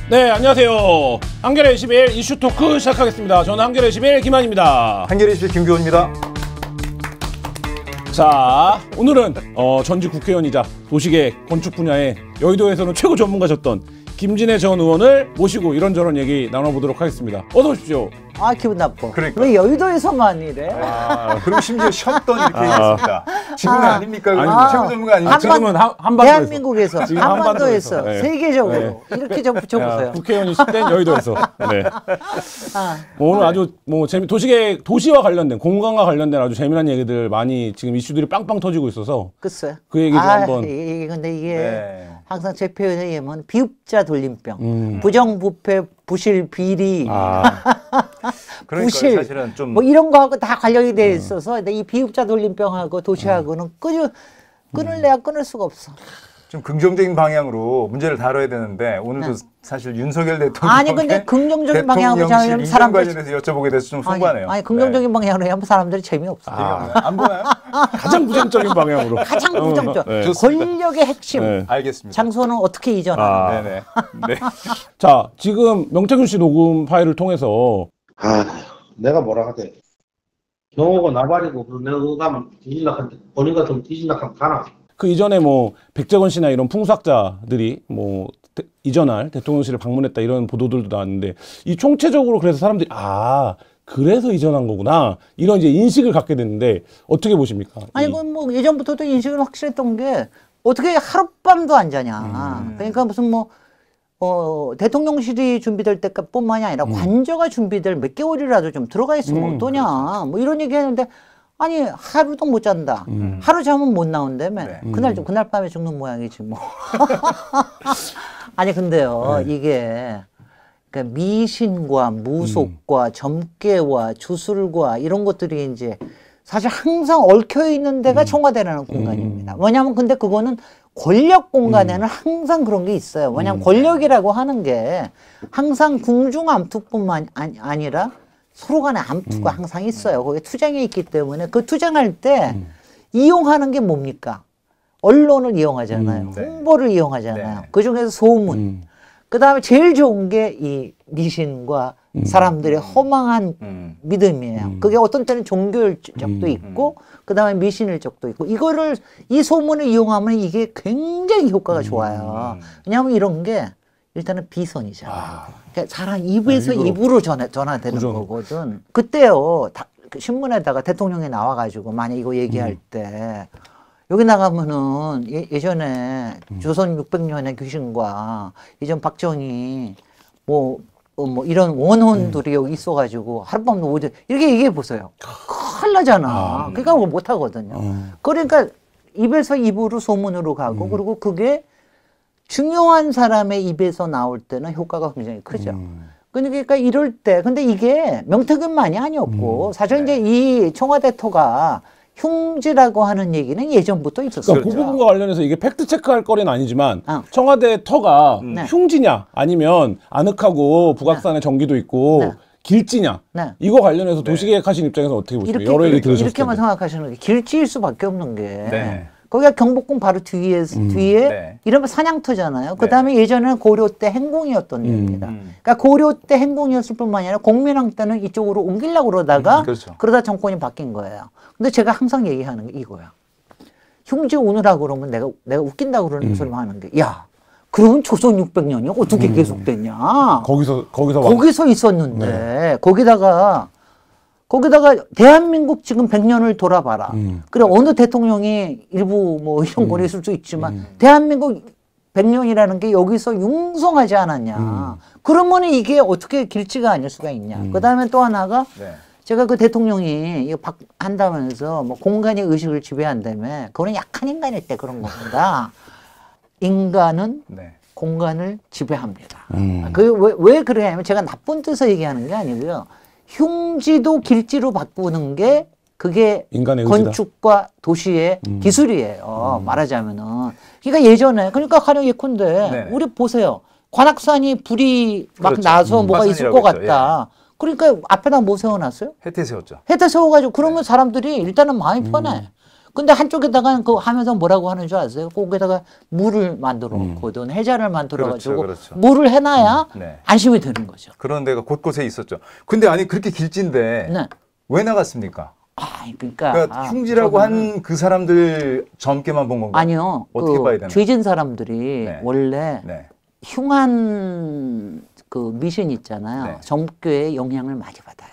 네, 안녕하세요. 한겨레 21 이슈 토크 시작하겠습니다. 저는 한겨레 21 김한입니다. 한겨레 21 김교훈입니다. 자, 오늘은 전직 국회의원이자 도시계획 건축 분야에 여의도에서는 최고 전문가셨던 김진애 전 의원을 모시고 이런저런 얘기 나눠보도록 하겠습니다. 어서 오십시오. 아, 기분 나빠. 그러니까. 왜 여의도에서만 이래? 그리고 심지어 쉬었던 이렇게 얘기했습니다. 지금은 아닙니까? 최고 전문가 아닙니까? 지금은 한반도에서. 대한민국에서, 지금 한반도에서, 네. 세계적으로 이렇게 좀 붙여보세요. 국회의원이실 땐 여의도에서. 네. 오늘 아주 도시계획, 도시와 관련된, 공간과 관련된 아주 재미난 얘기들 많이 지금 이슈들이 빵빵 터지고 있어서 글쎄. 그 얘기 좀 한번. 근데 이게 항상 제 표현에 의하면 비읍자 돌림병, 부정부패, 부실, 비리, 부실, 사실은 좀 뭐 이런 거하고 다 관련이 돼 있어서 근데 이 비읍자 돌림병하고 도시하고는 끊을래야 끊을 수가 없어. 좀 긍정적인 방향으로 문제를 다뤄야 되는데 오늘도 사실 윤석열 대통령 아니 근데 긍정적인 방향으로 하면 사람들 관련해서 여쭤보게 돼서 좀 송구하네요. 아니 긍정적인 방향으로 하면 사람들이 재미없어. 안 보나요? 가장 부정적인 방향으로. 가장 부정적. 네. 권력의 핵심. 네. 알겠습니다. 장소는 어떻게 이전하나. 네네. 네. 자, 지금 명태균 씨 녹음 파일을 통해서 내가 뭐라 하대. 경호고 나발이고 내가 그거 가면 뒤질락한테 본인과 좀 뒤질락하면 가나. 그 이전에 뭐 백재건 씨나 이런 풍수학자들이 뭐 이전할 대통령실을 방문했다 이런 보도들도 나왔는데 이 총체적으로 그래서 사람들이 그래서 이전한 거구나 이런 이제 인식을 갖게 됐는데 어떻게 보십니까? 아니 그건 뭐 예전부터도 인식을 확실했던 게 어떻게 하룻밤도 안 자냐. 그러니까 무슨 대통령실이 준비될 때뿐만이 아니라 관저가 준비될 몇 개월이라도 좀 들어가 있으면 어떠냐. 뭐 이런 얘기 했는데 아니 하루도 못 잔다. 하루 자면 못 나온다며. 네. 그날 밤에 죽는 모양이지 뭐. 아니 근데요 이게 그러니까 미신과 무속과 점괘와 주술과 이런 것들이 이제 사실 항상 얽혀 있는 데가 청와대라는 공간입니다. 왜냐하면 근데 그거는 권력 공간에는 항상 그런 게 있어요. 왜냐하면 권력이라고 하는 게 항상 궁중암투뿐만 아니라 서로 간에 암투가 항상 있어요. 거기에 투쟁이 있기 때문에 그 투쟁할 때 이용하는 게 뭡니까? 언론을 이용하잖아요. 네. 홍보를 이용하잖아요. 네. 그중에서 소문. 그 다음에 제일 좋은 게 이 미신과 사람들의 허망한 믿음이에요. 그게 어떤 때는 종교일 적도 있고 그 다음에 미신일 적도 있고 이 소문을 이용하면 이게 굉장히 효과가 좋아요. 왜냐하면 이런 게 일단은 비선이잖아요. 그러니까 사람 입에서 입으로 전화되는 거거든. 그때요, 그 신문에다가 대통령이 나와가지고 만약 이거 얘기할 때 여기 나가면은 예전에 조선 600년의 귀신과 예전 박정희 뭐 이런 원혼들이 여기 있어가지고 하룻밤도 오지 이렇게 얘기해 보세요. 큰일 나잖아. 그러니까 그걸 못 하거든요. 그러니까 입에서 입으로 소문으로 가고 그리고 그게 중요한 사람의 입에서 나올 때는 효과가 굉장히 크죠. 그러니까 이럴 때, 근데 이게 명태균만이 아니었고, 사실 이제 이 청와대 터가 흉지라고 하는 얘기는 예전부터 있었어요. 그러니까 그 부분과 관련해서 이게 팩트 체크할 거리는 아니지만 청와대 터가 흉지냐 아니면 아늑하고 북악산에 전기도 있고 길지냐 이거 관련해서 도시계획 하신 입장에서 어떻게 보십니까? 여러 얘기 들으셨을 이렇게만 텐데. 생각하시는 게 길지일 수밖에 없는 게 거기가 경복궁 바로 뒤에 이러면 사냥터잖아요. 그 다음에 예전에는 고려 때 행궁이었던 데입니다. 그러니까 고려 때 행궁이었을 뿐만 아니라 공민왕 때는 이쪽으로 옮기려고 그러다가 그러다 정권이 바뀐 거예요. 근데 제가 항상 얘기하는 게 이거야. 흉지 오느라고 그러면 내가 웃긴다고 그러는 소리만 하는 게 야, 그러면 조선 600년이 어떻게 계속됐냐. 거기서 있었는데 거기다가 대한민국 지금 100년을 돌아봐라. 그래 어느 대통령이 일부 뭐 이런 걸 했을 수 있지만 대한민국 100년이라는 게 여기서 융성하지 않았냐. 그러면 이게 어떻게 길지가 않을 수가 있냐. 그다음에 또 하나가 제가 그 대통령이 이거 한다면서 뭐 공간의 의식을 지배한다며 그거는 약한 인간일 때 그런 겁니다. 인간은 공간을 지배합니다. 왜 그러냐면 제가 나쁜 뜻을 얘기하는 게 아니고요. 흉지도 길지로 바꾸는 게 그게 건축과 도시의 기술이에요. 말하자면은. 그러니까 예전에, 그러니까 가령 예컨대, 우리 보세요. 관악산이 불이 막 나서 뭐가 있을 것 같다. 그러니까 앞에다 뭐 세워놨어요? 해태 세웠죠. 해태 세워가지고 그러면 사람들이 일단은 마음이 편해. 근데 한쪽에다가 그 하면서 뭐라고 하는 줄 아세요? 거기다가 물을 만들어 놓거든. 해자를 만들어 가지고 그렇죠. 물을 해놔야 네. 안심이 되는 거죠. 그런 데가 곳곳에 있었죠. 근데 아니 그렇게 길진데 네. 왜 나갔습니까? 그러니까 그러니까 흉지라고 한 그 사람들 젊게만 본 건가요? 아니요. 어떻게 그 봐야 되나? 죄진 사람들이 네. 원래 네. 흉한 그 미신 있잖아요. 네. 점괘의 영향을 많이 받아요.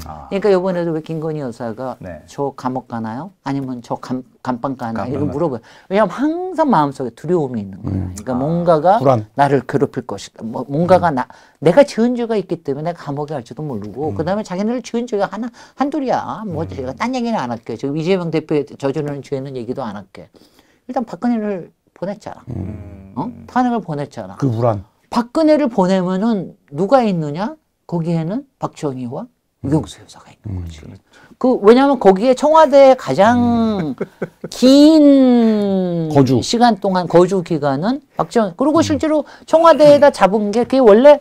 아, 그러니까 이번에도 왜 김건희 여사가 네. 저 감옥 가나요? 아니면 저 감방 가나요? 이렇게 감방 물어봐요. 왜냐하면 항상 마음속에 두려움이 있는 거예요. 그러니까 뭔가가 불안. 나를 괴롭힐 것이다. 뭔가가 내가 지은 죄가 있기 때문에 내가 감옥에 갈지도 모르고 그다음에 자기네들 지은 죄가 한둘이야. 뭐 제가 딴 얘기는 안 할게요. 지금 이재명 대표의 저지르는 죄는 얘기도 안 할게. 일단 박근혜를 보냈잖아. 탄핵을 보냈잖아. 그 불안. 박근혜를 보내면은 누가 있느냐? 거기에는 박정희와 유경수 여사가 있는 거지. 왜냐하면 거기에 청와대의 가장 긴 거주. 시간 동안 거주 기간은 박정희. 그리고 실제로 청와대에다 잡은 게 그게 원래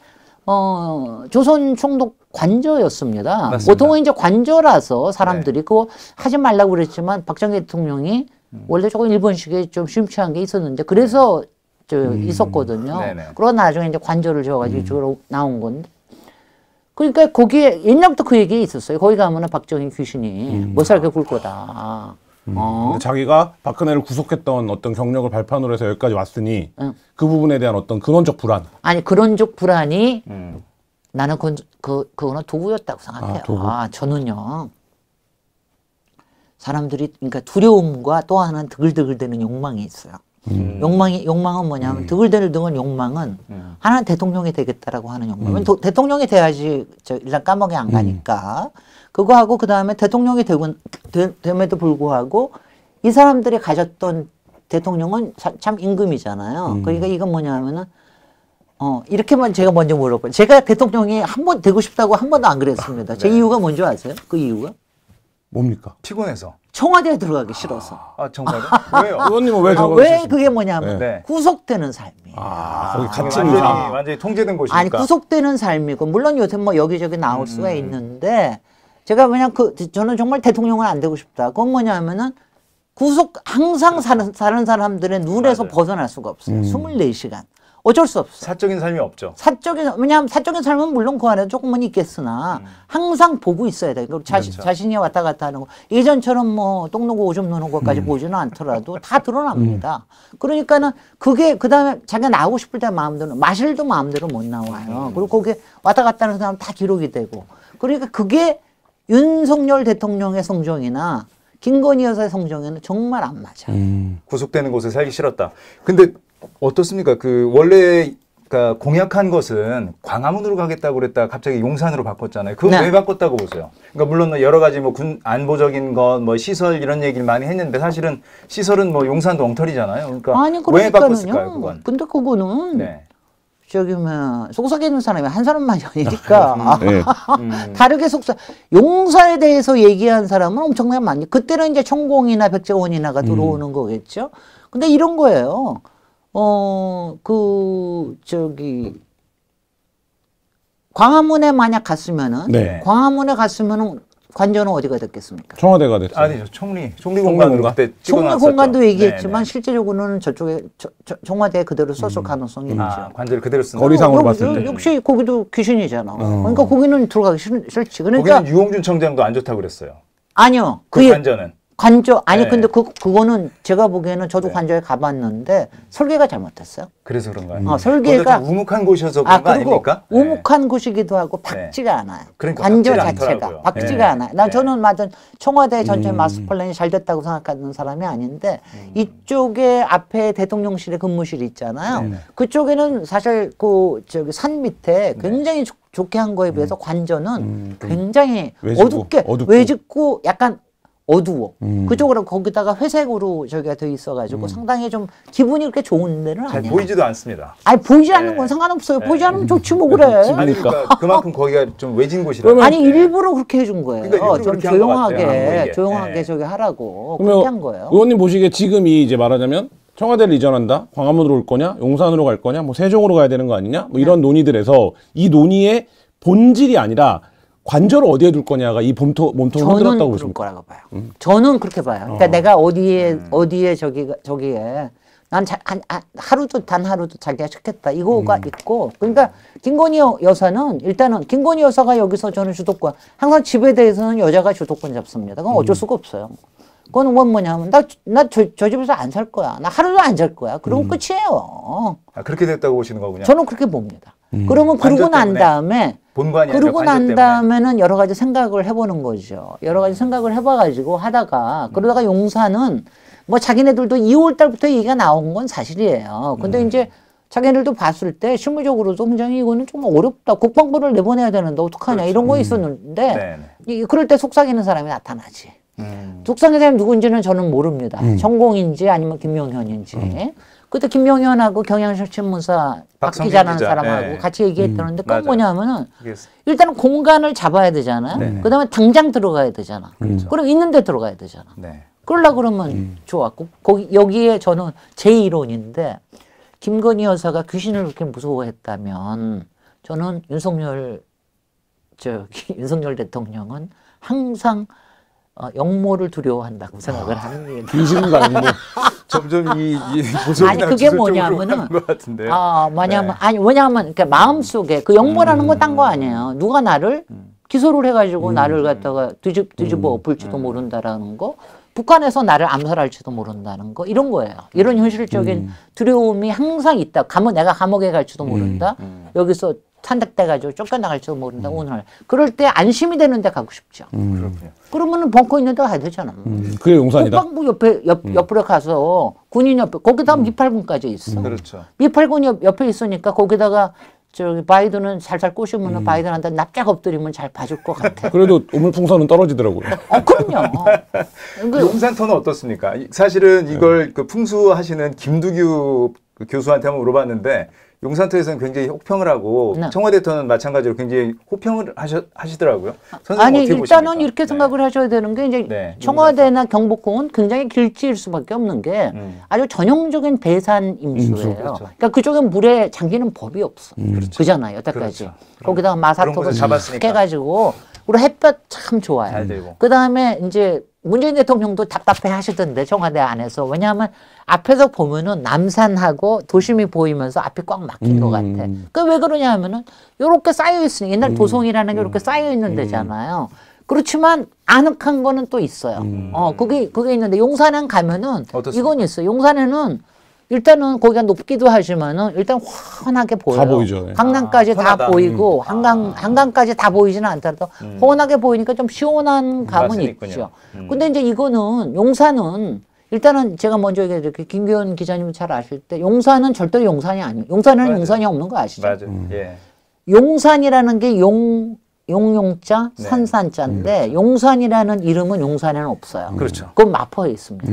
조선 총독 관저였습니다. 맞습니다. 보통은 이제 관저라서 사람들이 그거 하지 말라고 그랬지만 박정희 대통령이 원래 조금 일본식에 좀 심취한 게 있었는데 그래서 있었거든요. 네네. 그러고 나중에 이제 관저를 지어가지고 이쪽으로 나온 건데. 그러니까 거기에 옛날부터 그 얘기 있었어요. 거기 가면은 박정희 귀신이 못 살게 굴 거다. 근데 자기가 박근혜를 구속했던 어떤 경력을 발판으로 해서 여기까지 왔으니 그 부분에 대한 어떤 근원적 불안. 아니 그런 쪽 불안이 나는 그거는 도구였다고 생각해요. 도구. 저는요. 사람들이 그러니까 두려움과 또 하나는 드글드글대는 욕망이 있어요. 욕망은 뭐냐면 드글드글대는 욕망은 하나는 대통령이 되겠다라고 하는 욕망. 대통령이 돼야지 일단 감옥에 안 가니까 그거 하고 그 다음에 대통령이 됨에도 불구하고 이 사람들이 가졌던 대통령은 참 임금이잖아요. 그러니까 이건 뭐냐면은 이렇게만 제가 먼저 물어봐요. 제가 대통령이 한 번 되고 싶다고 한 번도 안 그랬습니다. 제 이유가 뭔지 아세요? 그 이유가? 뭡니까? 피곤해서. 청와대에 들어가기 싫어서. 아 정말요? 왜요? 의원님은 왜 저거 왜 그게 뭐냐면 네. 구속되는 삶이에요. 거기 같이 완전히, 있는 완전히 통제된 곳이니까. 아니 구속되는 삶이고 물론 요새 뭐 여기저기 나올 수가 있는데 제가 그냥 저는 정말 대통령은 안 되고 싶다. 그건 뭐냐면은 항상 사는 사람들의 눈에서 맞아요. 벗어날 수가 없어요. 24시간. 어쩔 수 없어. 사적인 삶이 없죠. 왜냐하면 사적인 삶은 물론 그 안에 조금은 있겠으나 항상 보고 있어야 돼. 자신이 왔다 갔다 하는 거. 예전처럼 뭐 똥 누고 오줌 누는 것까지 보지는 않더라도 다 드러납니다. 그러니까는 그게 그 다음에 자기가 나오고 싶을 때 마음대로 마실도 마음대로 못 나와요. 그리고 거기에 왔다 갔다 하는 사람 다 기록이 되고. 그러니까 그게 윤석열 대통령의 성정이나 김건희 여사의 성정에는 정말 안 맞아요. 구속되는 곳에 살기 싫었다. 근데 어떻습니까? 원래 그러니까 공약한 것은 광화문으로 가겠다고 그랬다가 갑자기 용산으로 바꿨잖아요. 그건 네. 왜 바꿨다고 보세요? 그러니까 물론 여러 가지 뭐 안보적인 것, 뭐 시설 이런 얘기를 많이 했는데 사실은 시설은 뭐 용산도 엉터리잖아요. 그러니까 아니 왜 바꿨을까요, 그러니까는요. 그건? 근데 그거는 네. 속삭여 있는 사람이 한 사람만이 아니니까 네. 다르게 용사에 대해서 얘기한 사람은 엄청나게 많이. 그때는 이제 천공이나 백제원이나가 들어오는 거겠죠. 근데 이런 거예요. 광화문에 만약 갔으면은 네. 광화문에 갔으면은 관저는 어디가 됐겠습니까? 청와대가 됐죠. 아니죠. 총리공간으로 공간? 그때 총리 찍어놨었죠. 공간도 얘기했지만 네, 실제적으로는 저쪽에 청와대에 그대로 썼을 가능성이 네. 있죠. 아, 관제를 그대로 쓴다. 거리상으로 봤을 때. 역시 거기도 귀신이잖아. 그러니까 거기는 들어가기 싫지. 그러니까 거기는 유홍준 청장도 안 좋다고 그랬어요. 아니요. 그 관저는. 관저 아니 네. 근데 그거는 제가 보기에는 저도 관저에 가봤는데 설계가 잘못됐어요. 그래서 그런가요? 설계가 좀 우묵한 곳이어서 그런 거 그리고 아닙니까? 우묵한 곳이기도 하고 박지가 않아요. 그러니까 관저 박지를 자체가 않더라고요. 박지가 네. 않아요. 네. 저는 맞은 청와대 전체 마스터 플랜이 잘 됐다고 생각하는 사람이 아닌데 이쪽에 앞에 대통령실의 근무실 있잖아요. 그쪽에는 사실 산 밑에 굉장히 좋게 한 거에 비해서 관저는 굉장히 어둡게 외집고 약간 어두워. 그쪽으로 거기다가 회색으로 저기가 돼 있어가지고 상당히 좀 기분이 그렇게 좋은 데는 잘 아니야. 보이지도 않습니다. 아니 보이지 않는 건 상관없어요. 보이지 않으면 좋지 뭐 그래. 아니 그러니까 그만큼 거기가 좀 외진 곳이라. 아니 일부러 그렇게 해준 거예요. 그러니까 일부러 좀 그렇게 한것 같아요, 안 조용하게 보이게. 조용하게 네. 저기 하라고 그러면 그렇게 한 거예요. 의원님 보시기에 지금이 이제 말하자면 청와대를 이전한다, 광화문으로 올 거냐, 용산으로 갈 거냐, 뭐 세종으로 가야 되는 거 아니냐, 뭐 이런 논의들에서 이 논의의 본질이 아니라 관절을 어디에 둘 거냐가 이 몸통을 저는 흔들었다고 그럴 보십니까? 거라고 봐요. 저는 그렇게 봐요. 그러니까 내가 어디에 저기에 난 하루도 단 하루도 자기가 좋겠다 이거가 있고 그러니까 김건희 여사는 일단은 김건희 여사가 여기서 저는 주도권 항상 집에 대해서는 여자가 주도권 잡습니다. 그건 어쩔 수가 없어요. 그건 뭐냐면 나 저 집에서 안 살 거야. 나 하루도 안 살 거야. 그러면 끝이에요. 아, 그렇게 됐다고 보시는 거군요. 저는 그렇게 봅니다. 그러면 그러고 난 다음에 본관이 그러고 아니라 난 관절 때문에. 다음에는 여러 가지 생각을 해보는 거죠. 여러 가지 생각을 해봐가지고 하다가 그러다가 용사는 뭐 자기네들도 2월 달부터 얘기가 나온 건 사실이에요. 근데 이제 자기네들도 봤을 때 실무적으로도 굉장히 이거는 좀 어렵다. 국방부를 내보내야 되는데 어떡하냐 이런 거 있었는데 그럴 때 속삭이는 사람이 나타나지. 속삭이는 사람이 누군지는 저는 모릅니다. 전공인지 아니면 김용현인지. 그때 김용현하고 경향신문사 박 기자라는 기자. 사람하고 같이 얘기했다는데 그건 맞아요. 뭐냐면은 일단은 공간을 잡아야 되잖아요. 그 다음에 당장 들어가야 되잖아. 그럼 있는 데 들어가야 되잖아. 네. 그러려고 그러면 좋았고 여기에 저는 제 이론인데 김건희 여사가 귀신을 그렇게 무서워했다면 저는 윤석열 대통령은 항상 영모를 두려워한다고 생각을 합니다. 귀신과 영모. 점점 이 모습이 아니 그게 뭐냐면은 왜냐하면 그러니까 마음속에 그 영모라는 건 딴 거 아니에요. 누가 나를 기소를 해가지고 나를 갖다가 뒤집어 엎을지도 모른다라는 거. 북한에서 나를 암살할지도 모른다는 거 이런 거예요. 이런 현실적인 두려움이 항상 있다. 내가 감옥에 갈지도 모른다. 여기서 탄핵돼가지고 쫓겨나갈지도 모른다. 오늘 그럴 때 안심이 되는데 가고 싶죠. 그러면은 벙커 있는 데 가야 되잖아. 그게 용산이다. 국방부 옆으로 가서 군인 옆에 거기다 미팔군까지 있어. 그렇죠. 미팔군 옆에 있으니까 거기다가 저기 바이든은 살살 꼬시면 바이든한테 납작 엎드리면 잘 봐줄 것 같아. 그래도 우물풍선은 떨어지더라고요. 그럼요. 용산터는 어떻습니까? 사실은 이걸 그 풍수하시는 김두규 교수한테 한번 물어봤는데 용산터에서는 굉장히 혹평을 하고 청와대터는 마찬가지로 굉장히 호평을 하시더라고요. 아니 일단은 이렇게 생각을 하셔야 되는 게 이제 청와대나 경복궁은 굉장히 길치일 수밖에 없는 게 아주 전형적인 배산 임수예요. 그렇죠. 그러니까 그쪽엔 물에 잠기는 법이 없어. 그잖아요. 여태까지. 그렇죠. 거기다가 마사토를 잡았으니까 해가지고 우리 햇볕 참 좋아요. 잘 되고. 그 다음에 이제 문재인 대통령도 답답해 하시던데 청와대 안에서. 왜냐하면 앞에서 보면은 남산하고 도심이 보이면서 앞이 꽉 막힌 것 같아. 그 왜 그러냐 하면은 요렇게 쌓여 있으니 옛날 도성이라는 게 이렇게 쌓여 있는 데잖아요. 그렇지만 아늑한 거는 또 있어요. 그게 있는데 용산에 가면은 어떻습니까? 이건 있어요. 용산에는 일단은 거기가 높기도 하지만은 일단 환하게 보여요. 다 보이죠. 네. 강남까지 다 환하다. 보이고 한강까지 다 보이지는 않더라도 환하게 보이니까 좀 시원한 감은 맛은 있죠. 있군요. 근데 이제 이거는 용산은 일단은 제가 먼저 얘기해드릴게요. 김기현 기자님 잘 아실 때 용산은 절대로 용산이 아니에요. 용산에는 맞아요. 용산이 없는 거 아시죠? 맞아요. 예. 용산이라는 게 용용자, 네. 산산자인데 용산이라는 이름은 용산에는 없어요. 그렇죠. 그건 마포에 있습니다.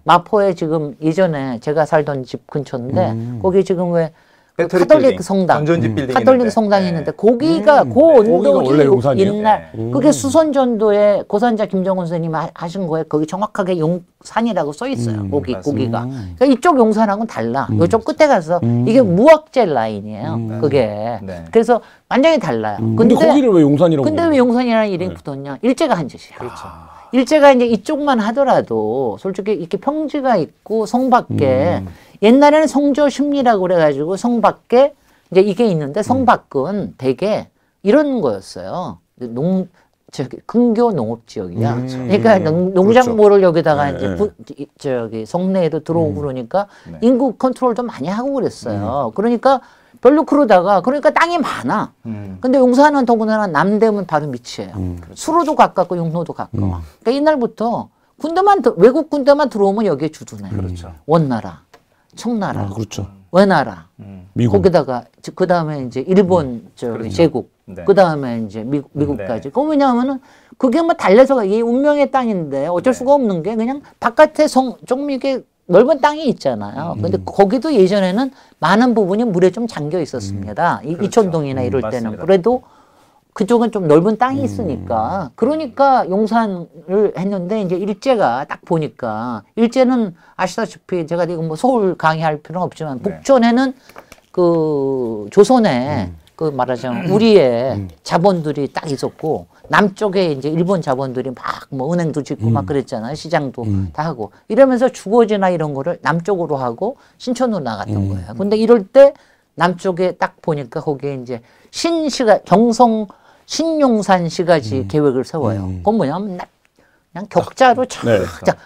마포에 지금 예전에 제가 살던 집 근처인데 거기 지금 왜 배터리 카톨릭 빌딩, 성당, 건전지 빌딩 카톨릭 있는데. 성당이 네. 있는데 거기가 그 거기가 언덕이 원래 용산이에요? 옛날 네. 그게 수선전도에 고산자 김정은 선생님이 하신 거에 거기 정확하게 용산이라고 써 있어요. 거기가. 그러니까 이쪽 용산하고는 달라. 이쪽 끝에 가서 이게 무악재 라인이에요. 그게. 네. 그래서 완전히 달라요. 근데 거기를 왜 용산이라고? 근데 왜 용산이라는 이름이 붙었냐? 일제가 한 짓이야. 그렇죠. 일제가 이제 이쪽만 하더라도 솔직히 이렇게 평지가 있고 성 밖에 옛날에는 성저 심리라고 그래가지고 성 밖에 이제 이게 있는데 성 밖은 대개 이런 거였어요. 근교 농업 지역이야. 그러니까 농작물을 여기다가 이제 저기 성내에도 들어오고 그러니까 인구 컨트롤도 많이 하고 그랬어요. 그러니까 별로 그러다가 그러니까 땅이 많아. 근데 용산은 더군다나 남대문 바로 밑이에요. 수로도 가깝고 용로도 가까워. 그러니까 옛날부터 외국 군대만 들어오면 여기에 주둔해. 그렇죠. 원나라, 청나라, 아, 그렇죠. 외나라. 미국. 거기다가 그 다음에 이제 일본 저기 제국. 네. 그 다음에 이제 미국까지. 그 왜냐하면은 그게 뭐 달래서 이게 운명의 땅인데 어쩔 수가 없는 게 그냥 바깥에 좀 이게 넓은 땅이 있잖아요. 근데 거기도 예전에는 많은 부분이 물에 좀 잠겨 있었습니다. 이촌동이나 이럴 때는. 맞습니다. 그래도 그쪽은 좀 넓은 땅이 있으니까. 그러니까 용산을 했는데 이제 일제가 딱 보니까 일제는 아시다시피 제가 이거 뭐 서울 강의할 필요는 없지만 북촌에는 그 조선에 그 말하자면 우리의 자본들이 딱 있었고 남쪽에 이제 일본 자본들이 막 뭐 은행도 짓고 막 그랬잖아요. 시장도 다 하고 이러면서 주거지나 이런 거를 남쪽으로 하고 신촌으로 나갔던 거예요. 근데 이럴 때 남쪽에 딱 보니까 거기에 이제 경성 신용산 시가지 계획을 세워요. 그건 뭐냐면 그냥 격자로 네.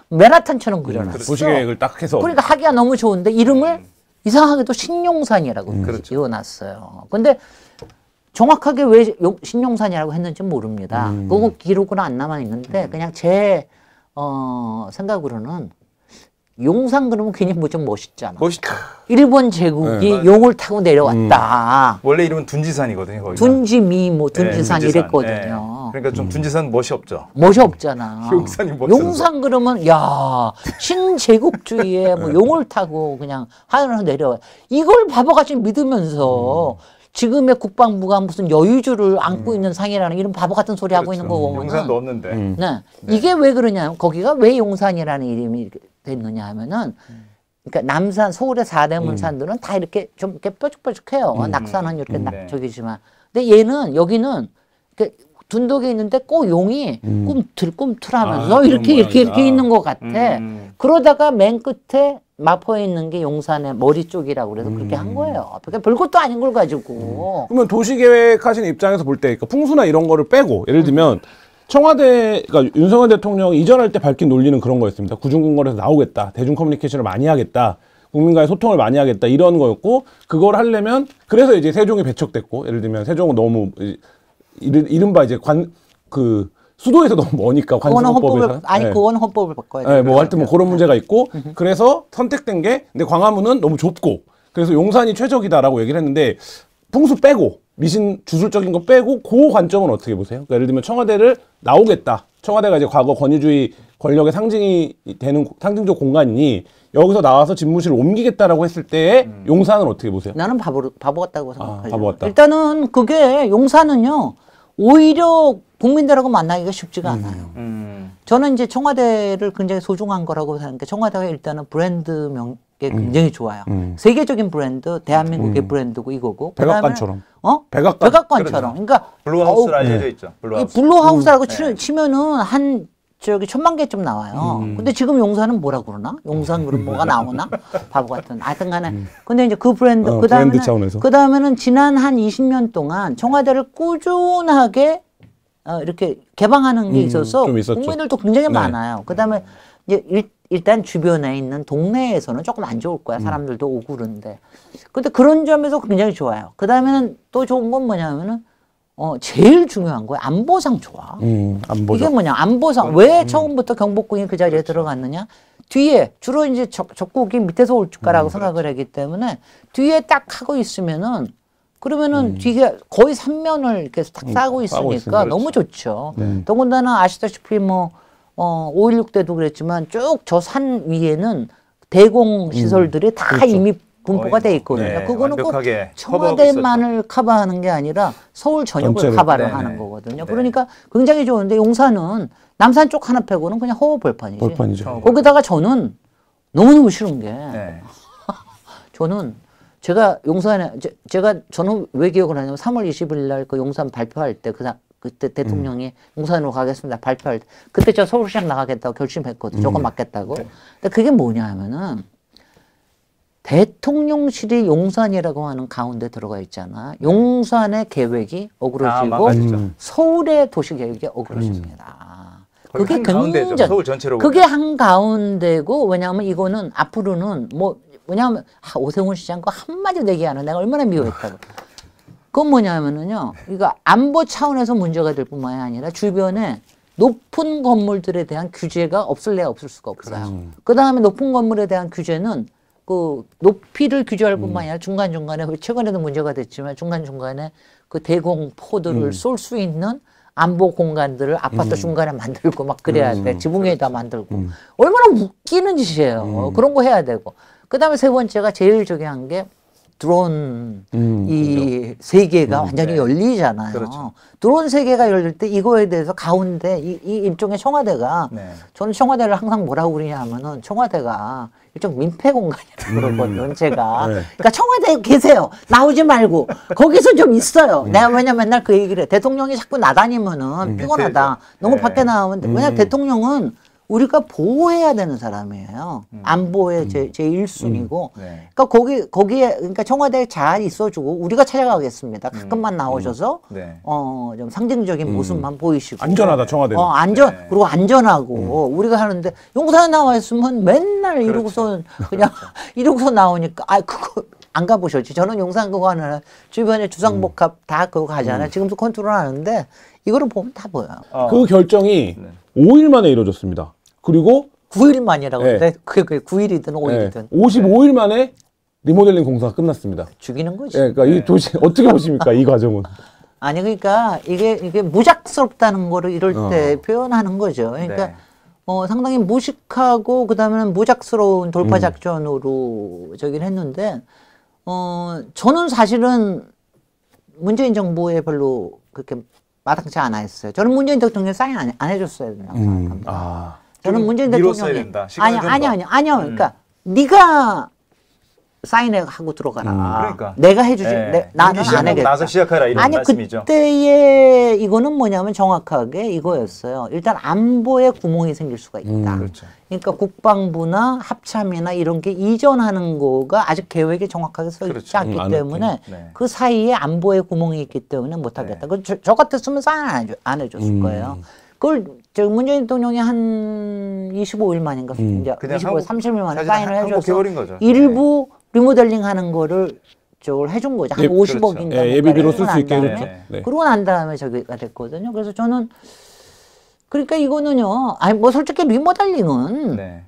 맨하탄처럼 그려놨어. 도시계획을 딱 해서. 그러니까 하기가 너무 좋은데 이름을 이상하게도 신용산이라고 지어놨어요. 근데 정확하게 왜 신용산이라고 했는지 모릅니다. 그거 기록은 안 남아 있는데 그냥 제 생각으로는 용산 그러면 괜히 뭐 좀 멋있잖아. 멋있다. 일본 제국이 용을 타고 내려왔다. 원래 이름은 둔지산이거든요. 거기가. 둔지미 뭐 둔지산 네, 이랬거든요. 그러니까 좀 둔지산 멋이 없죠. 멋이 없잖아. 용산이 멋있어. 용산 그러면 야 신제국주의에 뭐 용을 타고 그냥 하늘로 내려와. 이걸 바보같이 믿으면서 지금의 국방부가 무슨 여유주를 안고 있는 상이라는 이런 바보 같은 소리 하고 있는 거 보면 용산도 없는데. 네. 이게 왜 그러냐? 거기가 왜 용산이라는 이름이 이렇게 됐느냐 하면은 그러니까 남산 서울의 4대문 산들은 다 이렇게 좀 이렇게 뾰족뾰족해요. 낙산은 이렇게 저기지만 근데 얘는 여기는 이렇게 둔덕에 있는데 꼭 용이 꿈틀꿈틀하면서 이렇게 있는 것 같아. 그러다가 맨 끝에 마포에 있는 게 용산의 머리 쪽이라고 그래서 그렇게 한 거예요. 그러니까 별것도 아닌 걸 가지고. 그러면 도시계획 하시는 입장에서 볼 때 그러니까 풍수나 이런 거를 빼고 예를 들면 청와대, 그러니까 윤석열 대통령이 이전할 때 밝힌 논리는 그런 거였습니다. 구중궁궐에서 나오겠다. 대중 커뮤니케이션을 많이 하겠다. 국민과의 소통을 많이 하겠다. 이런 거였고 그걸 하려면 그래서 이제 세종이 배척됐고 예를 들면 세종은 너무 이른바 이제 수도에서 너무 머니까 관습법에서 그건 헌법을 바꿔야 돼. 네, 뭐 하여튼 뭐 그런 문제가 있고 그래서 선택된 게 근데 광화문은 너무 좁고 그래서 용산이 최적이다라고 얘기를 했는데 풍수 빼고 미신 주술적인 거 빼고 그 관점은 어떻게 보세요? 그러니까 예를 들면 청와대를 나오겠다. 청와대가 이제 과거 권위주의 권력의 상징이 되는 상징적 공간이니 여기서 나와서 집무실을 옮기겠다라고 했을 때 용산은 어떻게 보세요? 나는 바보 같다고 생각해요. 바보 같다. 일단은 그게 용산은요 오히려 국민들하고 만나기가 쉽지가 않아요. 저는 이제 청와대를 굉장히 소중한 거라고 생각하는 게 청와대가 일단은 브랜드명이 굉장히 좋아요. 세계적인 브랜드, 대한민국의 브랜드고 이거고. 백악관처럼. 백악관처럼. 그러니까 블루하우스로 알려져 있죠. 블루하우스라고 치면은 저기 1000만 개쯤 나와요. 근데 지금 용산은 뭐라 그러나? 용산 그럼 뭐가 나오나? 바보 같은. 하여튼 간에. 근데 이제 그 브랜드, 그 다음에는 지난 한 20년 동안 청와대를 꾸준하게 이렇게 개방하는 게 있어서 국민들도 굉장히 많아요. 그 다음에 이제 일단 주변에 있는 동네에서는 조금 안 좋을 거야. 사람들도 오고 그러는데. 근데 그런 점에서 굉장히 좋아요. 그 다음에는 또 좋은 건 뭐냐면은 제일 중요한 거예요. 안보상 좋아. 안보죠. 이게 뭐냐, 안보상. 왜 처음부터 경복궁이 그 자리에 들어갔느냐? 뒤에, 주로 이제 적국이 밑에서 올 거라고 생각을 하기 때문에 뒤에 딱 하고 있으면은 그러면은 뒤에 거의 3면을 이렇게 딱 싸고 있으니까 너무 좋죠. 더군다나 아시다시피 5.16 때도 그랬지만 쭉 저 산 위에는 대공 시설들이 다 이미 분포가 돼 있거든요. 그거는 꼭 청와대만을 커버하는 게 아니라 서울 전역을 커버를 하는 거거든요. 그러니까 굉장히 좋은데 용산은 남산 쪽 하나 빼고는 그냥 허허벌판이지. 거기다가 저는 너무너무 싫은 게 저는 제가 용산에 저는 왜 기억을 하냐면 3월 20일 날 그 용산 발표할 때 그때 대통령이 용산으로 가겠습니다 발표할 때 그때 저 서울시장 나가겠다고 결심했거든요. 조금 맡겠다고. 근데 그게 뭐냐 하면은 대통령실이 용산이라고 하는 가운데 들어가 있잖아. 용산의 계획이 어그러지고 서울의 도시 계획이 어그러집니다. 그게 굉장히 서울 전체로 그게 한가운데고 왜냐하면 이거는 앞으로는 뭐냐면 오세훈 시장 거 한마디도 얘기 안 해. 내가 얼마나 미워했다고. 그건 뭐냐면은요. 이거 안보 차원에서 문제가 될 뿐만이 아니라 주변에 높은 건물들에 대한 규제가 없을래야 없을 수가 없어요. 그 다음에 높은 건물에 대한 규제는 그 높이를 규제할 뿐만 아니라 중간중간에 최근에도 문제가 됐지만 중간중간에 그 대공포들을 쏠 수 있는 안보 공간들을 아파트 중간에 만들고 막 그래야 돼. 지붕에다 만들고. 얼마나 웃기는 짓이에요. 그런 거 해야 되고. 그 다음에 세 번째가 제일 중요한 게 드론 이 세계가 완전히 네. 열리잖아요. 그렇죠. 드론 세계가 열릴 때 이거에 대해서 가운데 이 일종의 청와대가 네. 저는 청와대를 항상 뭐라고 그러냐면은 청와대가 일종 민폐 공간이라고 그러거든요, 제가. 네. 그러니까 청와대에 계세요. 나오지 말고. 거기서 좀 있어요. 내가 왜냐면 맨날 그 얘기를 해. 대통령이 자꾸 나다니면은 피곤하다. 너무 네. 밖에 나오면, 왜냐면 대통령은 우리가 보호해야 되는 사람이에요. 안보의 제 1순위고. 네. 그러니까 거기에, 그러니까 청와대에 잘 있어주고, 우리가 찾아가겠습니다. 가끔만 나오셔서, 네. 좀 상징적인 모습만 보이시고. 안전하다 청와대는. 안전, 그리고 안전하고, 우리가 하는데, 용산에 나와 있으면 맨날 이러고서, 그냥, 이러고서 나오니까, 그거, 안 가보셨지. 저는 용산 그거 하는, 주변에 주상복합 다 그거 가잖아요. 지금도 컨트롤 하는데, 이거를 보면 다 보여요. 그 결정이 네. 5일 만에 이루어졌습니다. 그리고 9일 만이라고 네. 하는데, 그게 9일이든 5일이든. 55일 만에 리모델링 공사가 끝났습니다. 죽이는 거지. 예, 그러니까 이 도시 어떻게 보십니까 이 과정은? 아니, 그러니까, 이게 무작스럽다는 거를 이럴 때 표현하는 거죠. 그러니까, 네. 상당히 무식하고, 그 다음에는 무작스러운 돌파 작전으로 저긴 했는데, 저는 사실은 문재인 정부에 별로 그렇게 마땅치 않아 했어요. 저는 문재인 대통령이 사인 안 해줬어야 된다고 생각합니다. 저는 문재인 미뤘어야 대통령이 된다. 시간을 좀 더. 아니요. 그러니까 네가 사인하고 들어가라. 그러니까. 내가 해주지. 네. 나는 임기 안 해겠다. 나서 시작하라 이런 아니 말씀이죠. 그때의 이거는 뭐냐면 정확하게 이거였어요. 일단 안보에 구멍이 생길 수가 있다. 그렇죠. 그러니까 국방부나 합참이나 이런 게 이전하는 거가 아직 계획에 정확하게 써 있지 그렇죠. 않기 안 때문에 네. 그 사이에 안보에 구멍이 있기 때문에 못하겠다. 저 같았으면 사인 안 해줬을 거예요. 그걸 문재인 대통령이 한 25일 만인가 이제 그냥 25일, 30일 만에 사실 사인을 해줘서 항복해버린 거죠. 일부 리모델링 하는 거를 저걸 해준 거죠. 한 예, 50억인가. 예, 예비비로 쓸 수 있게 해줬죠. 네. 그러고 난 다음에 저기가 됐거든요. 그래서 저는 그러니까 이거는요. 아니 뭐 솔직히 리모델링은 네.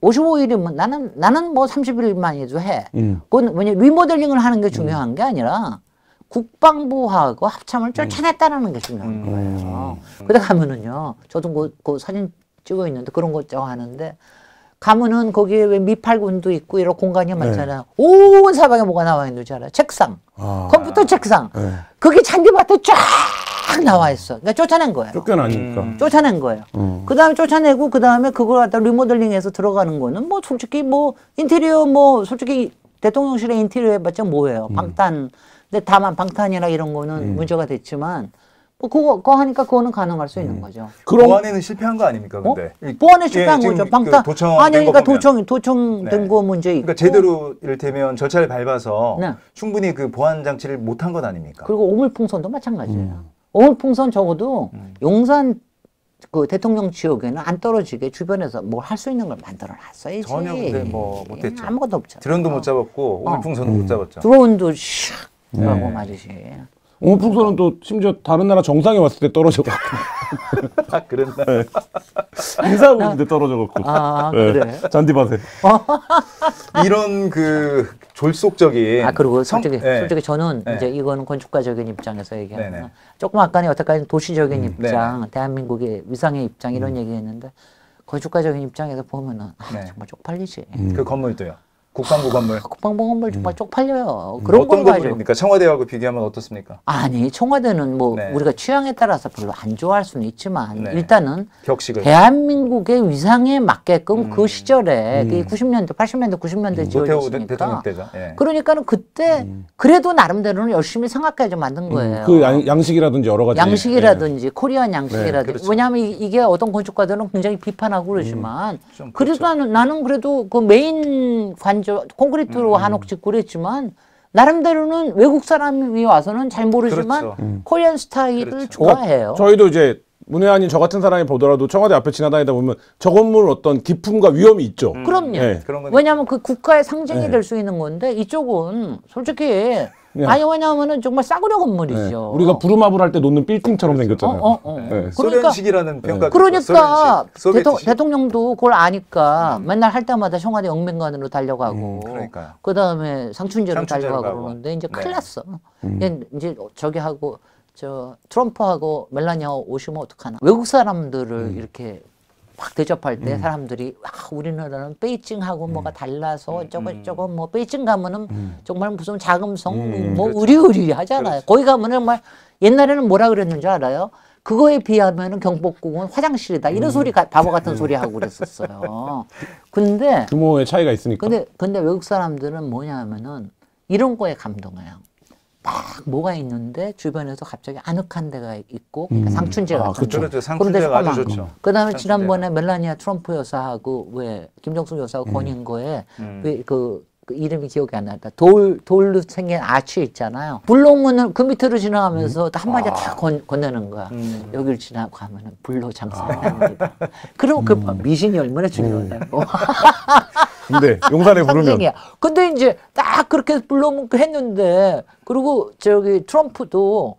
55일이면 나는 뭐 30일만 해도 해. 그건 뭐냐 리모델링을 하는 게 중요한 게 아니라 국방부하고 합참을 쫓아냈다는 게 중요한 거예요. 그래 가면은요. 저도 그 사진 찍어 있는데 그런 거 저거 하는데 가면은 거기에 왜 미팔군도 있고 이런 공간이 많잖아요. 온 사방에 뭐가 나와 있는 줄 알아요? 책상, 컴퓨터 책상. 그게 잔디밭에 쫙 나와 있어. 그러니까 쫓아낸 거예요. 쫓겨나니까. 쫓아낸 거예요. 그 다음에 쫓아내고, 그 다음에 그걸 갖다 리모델링해서 들어가는 거는 뭐 솔직히 뭐 인테리어 뭐 솔직히 대통령실의 인테리어 해봤자 뭐예요. 방탄. 근데 다만 방탄이나 이런 거는 문제가 됐지만 뭐 그거 하니까 그거는 가능할 수 있는 거죠. 보안에는 실패한 거 아닙니까? 근데 보안에 실패한 지금 거죠. 방탄. 그 도청 아니 그러니까 된 거 보면. 도청된 네. 거 문제 있고. 그러니까 제대로 이를테면 절차를 밟아서 네. 충분히 그 보안 장치를 못한 건 아닙니까? 그리고 오물풍선도 마찬가지예요. 오물풍선 적어도 용산 그 대통령 지역에는 안 떨어지게 주변에서 뭘 할 수 있는 걸 만들어 놨어야지. 전혀 근데 뭐 못했죠. 아무것도 없잖아. 드론도 못 잡았고 오물풍선도 못 잡았죠. 드론도 샥 하고 말이지. 오물풍선은 또 심지어 다른 나라 정상에 왔을 때 떨어져갖고 아 그랬나? 인사하고 있는데 떨어져갖고 아 네. 그래. 잔디밭에. 이런 그 졸속적인 그리고 솔직히 네. 솔직히 저는 네. 이제 이거는 건축가적인 입장에서 얘기하면 네네. 조금 아까는 여태까지 도시적인 입장, 네네. 대한민국의 위상의 입장 이런 얘기했는데 건축가적인 입장에서 보면은 네. 정말 쪽팔리지. 그 건물도요. 국방부 건물. 국방부 건물 정말 쪽팔려요. 그런 걸 어떤 가지고. 건물입니까? 청와대하고 비교하면 어떻습니까? 아니 청와대는 뭐 네. 우리가 취향에 따라서 별로 안 좋아할 수는 있지만 네. 일단은 격식을. 대한민국의 위상에 맞게끔 그 시절에 그 90년대, 80년대, 90년대 노태우 지어졌으니까 대통령 때죠. 예. 그러니까는 그때 그래도 나름대로는 열심히 생각해서 만든 거예요. 그 양식이라든지 여러 가지. 양식이라든지 코리안 양식이라든지 그렇죠. 왜냐하면 이게 어떤 건축가들은 굉장히 비판하고 그러지만 좀 그래도 그렇죠. 나는 그래도 그 메인 관저 콘크리트로 한옥 짓고 그랬지만 나름대로는 외국 사람이 와서는 잘 모르지만 그렇죠. 코리안 스타일을 그렇죠. 좋아해요. 저희도 이제 문외한인 저 같은 사람이 보더라도 청와대 앞에 지나다니다 보면 저 건물 어떤 기품과 위험이 있죠. 그럼요. 네. 그런 건 왜냐하면 그 국가의 상징이 네. 될 수 있는 건데 이쪽은 솔직히 네. 아니 왜냐하면은 정말 싸구려 건물이죠. 네. 우리가 부루마블 할 때 놓는 빌딩처럼 생겼잖아요. 네. 그러니까 소련식이라는 평가. 그러니까 소비에트식. 대통령도 그걸 아니까 맨날 할 때마다 청와대 영맹관으로 달려가고 그러니까요. 그다음에 상춘제로 상춘제로 달려가고 가고. 그러는데 이제 큰일 네. 났어. 이제 저기 하고 저 트럼프하고 멜라니아하고 오시면 어떡하나. 외국 사람들을 이렇게 막 대접할 때 사람들이 우리나라는 베이징하고 뭐가 달라서 저거 뭐 베이징 가면은 정말 무슨 자금성 뭐 그렇죠. 의리의리 하잖아요. 그렇죠. 거기 가면은 정말 옛날에는 뭐라 그랬는지 알아요? 그거에 비하면은 경복궁은 화장실이다. 이런 소리 바보 같은 소리 하고 그랬었어요. 근데 규모의 차이가 있으니까. 근데 외국 사람들은 뭐냐면은 이런 거에 감동해요. 딱 뭐가 있는데 주변에서 갑자기 아늑한 데가 있고 그러니까 상춘제 같은 그렇죠. 그렇죠. 그런 상춘제가 데서 아주 많고. 좋죠. 그다음에 상춘제가. 지난번에 멜라니아 트럼프 여사하고 왜 김정숙 여사하고 거닌 거에 왜 그 이름이 기억이 안 난다. 돌로 생긴 아치 있잖아요. 불로문을 그 밑으로 지나가면서 한마디 다 건네는 거야. 여기를 지나고 하면은 불로 장사합니다. 그럼 그 미신이 얼마나 중요하냐고. 근데 용산에 부르면 상징이야. 근데 이제 딱 그렇게 불러면 했는데 그리고 저기 트럼프도